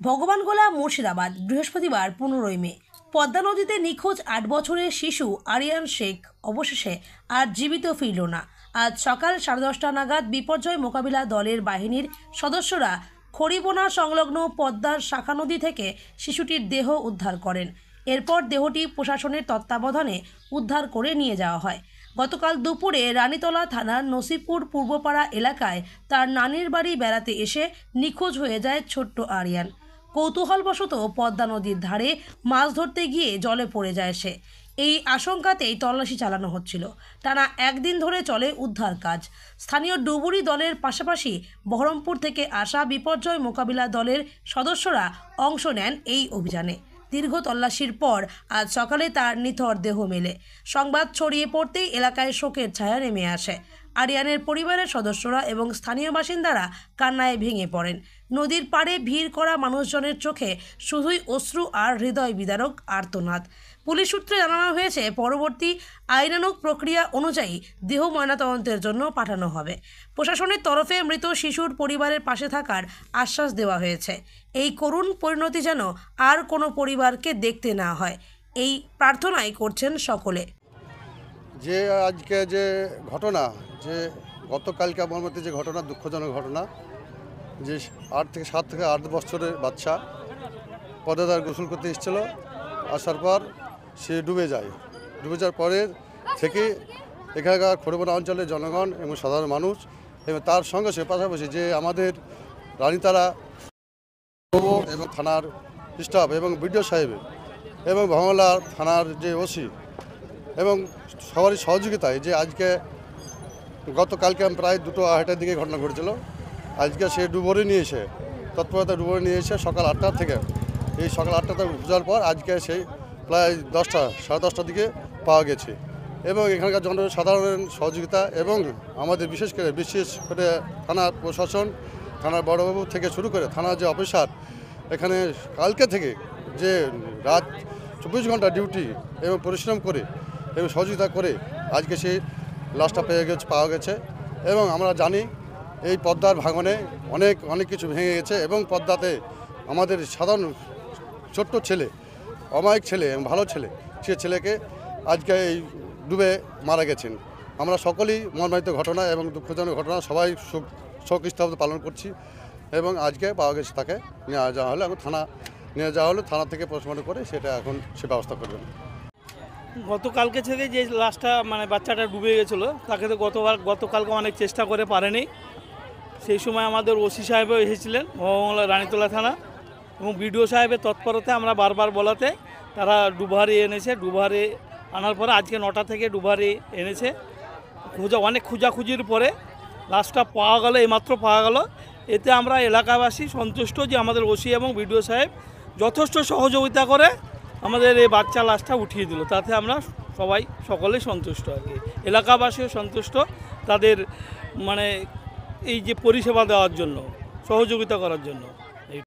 ভগবানগোলা মুর্শিদাবাদ বৃহস্পতিবার 15 মে পদ্মা নদীতে নিখোঁজ 8 বছরের শিশু আরিয়ান শেখ অবশেষে আর জীবিত ফিরল না। আজ সকাল 10:30 নাগাদ বিপর্যয় মোকাবিলা দলের বাহিনীর সদস্যরা খড়িবোনা সংলগ্ন পদ্মার শাখা নদী থেকে শিশুটির দেহ উদ্ধার করেন। এরপর দেহটি প্রশাসনের তত্ত্বাবধানে উদ্ধার করে নিয়ে যাওয়া হয়। গতকাল দুপুরে রানীতলা থানার নসিপুর পূর্বপাড়া এলাকায় তার নানির বাড়ি বেড়াতে এসে নিখোঁজ হয়ে যায় ছোট্ট আরিয়ান। কৌতূহলবশত পদ্মা নদীর ধারে মাছ ধরতে গিয়ে জলে পড়ে যায় সে। এই আশঙ্কাতেই তল্লাশি চালানো হচ্ছিল। টানা একদিন ধরে চলে উদ্ধার কাজ। স্থানীয় ডুবুরি দলের পাশাপাশি বহরমপুর থেকে আসা বিপর্যয় মোকাবিলা দলের সদস্যরা অংশ নেন এই অভিযানে। দীর্ঘ তল্লাশির পর আজ সকালে তার নিথর দেহ মেলে। সংবাদ ছড়িয়ে পড়তেই এলাকায় শোকের ছায়া নেমে আসে। আরিয়ানের পরিবারের সদস্যরা এবং স্থানীয় বাসিন্দারা কান্নায় ভেঙে পড়েন। নদীর পাড়ে ভিড় করা মানুষজনের চোখে শুধুই অশ্রু আর হৃদয় বিদারক আর্তনাদ। পুলিশ সূত্রে জানানো হয়েছে, পরবর্তী আইনানুগ প্রক্রিয়া অনুযায়ী দেহ ময়নাতদন্তের জন্য পাঠানো হবে। প্রশাসনের তরফে মৃত শিশুর পরিবারের পাশে থাকার আশ্বাস দেওয়া হয়েছে। এই করুণ পরিণতি যেন আর কোনো পরিবারকে দেখতে না হয়, এই প্রার্থনাই করছেন সকলে। যে আজকে যে ঘটনা, যে গতকালকে আমার মধ্যে যে ঘটনা, দুঃখজনক ঘটনা, যে 7 থেকে 8 বছরের বাচ্চা পদ্মায় গোসল করতে এসেছিল, আসার পর সে ডুবে যায়। ডুবে যাওয়ার পরে থেকে এখানকার খড়িবোনা অঞ্চলের জনগণ এবং সাধারণ মানুষ এবং তার সঙ্গে সে পাশাপাশি যে আমাদের রানীতলা এবং থানার স্টাফ এবং বিডিও সাহেবের এবং ভাঙলা থানার যে ওসি এবং সবারই সহযোগিতায় যে আজকে গতকালকে প্রায় 2-2:30টার দিকে ঘটনা ঘটেছিল। আজকে সে ডুবুরি নিয়ে এসে তৎপরতা ডুবুরি নিয়ে এসে সকাল 8টার থেকে এই সকাল 8টাতে বোঝার পর আজকে সেই প্রায় 10টা-10:30টার দিকে পাওয়া গেছে। এবং এখানকার জনসাধারণের সহযোগিতা এবং আমাদের বিশেষ করে থানার প্রশাসন, থানার বড়বাবু থেকে শুরু করে থানার যে অফিসার এখানে কালকে থেকে যে রাত 24 ঘন্টা ডিউটি এবং পরিশ্রম করে এবং সহযোগিতা করে আজকে সেই লাশটা পাওয়া গেছে। এবং আমরা জানি এই পদ্মার ভাঙনে অনেক কিছু ভেঙে গেছে এবং পদ্মাতে আমাদের সাধারণ ছোট্ট ছেলে, অমায়িক ছেলে এবং ভালো ছেলে, সে ছেলেকে আজকে এই ডুবে মারা গেছেন। আমরা সকলেই মর্মান্তিক ঘটনা এবং দুঃখজনক ঘটনা সবাই শোক স্তব্ধ পালন করছি। এবং আজকে পাওয়া গেছে, তাকে নিয়ে যাওয়া হলো, এখন নিয়ে যাওয়া হলো, থানা থেকে পোস্টমর্টম করে সেটা এখন সে ব্যবস্থা করবেন। গতকালকে থেকে যে লাশটা বাচ্চাটা ডুবে গেছিলো, তাকে তো গতকালকে অনেক চেষ্টা করে পারেনি। সেই সময় আমাদের ওসি সাহেবও এসেছিলেন মহঙ্গলা রানীতলা থানা এবং বিডিও সাহেবের তৎপরতায় আমরা বারবার বলাতে তারা ডুবারি এনেছে। ডুবারি আনার পরে আজকে 9টা থেকে ডুবারি এনেছে। অনেক খোঁজাখুঁজির পরে লাশটা পাওয়া গেল, এইমাত্র পাওয়া গেল। এতে আমরা এলাকাবাসী সন্তুষ্ট যে আমাদের ওসি এবং বিডিও সাহেব যথেষ্ট সহযোগিতা করে আমাদের এই বাচ্চা লাশটা উঠিয়ে দিল। তাতে আমরা সকলেই সন্তুষ্ট আর কি। এলাকাবাসীও সন্তুষ্ট তাদের এই যে পরিষেবা দেওয়ার জন্য, সহযোগিতা করার জন্য।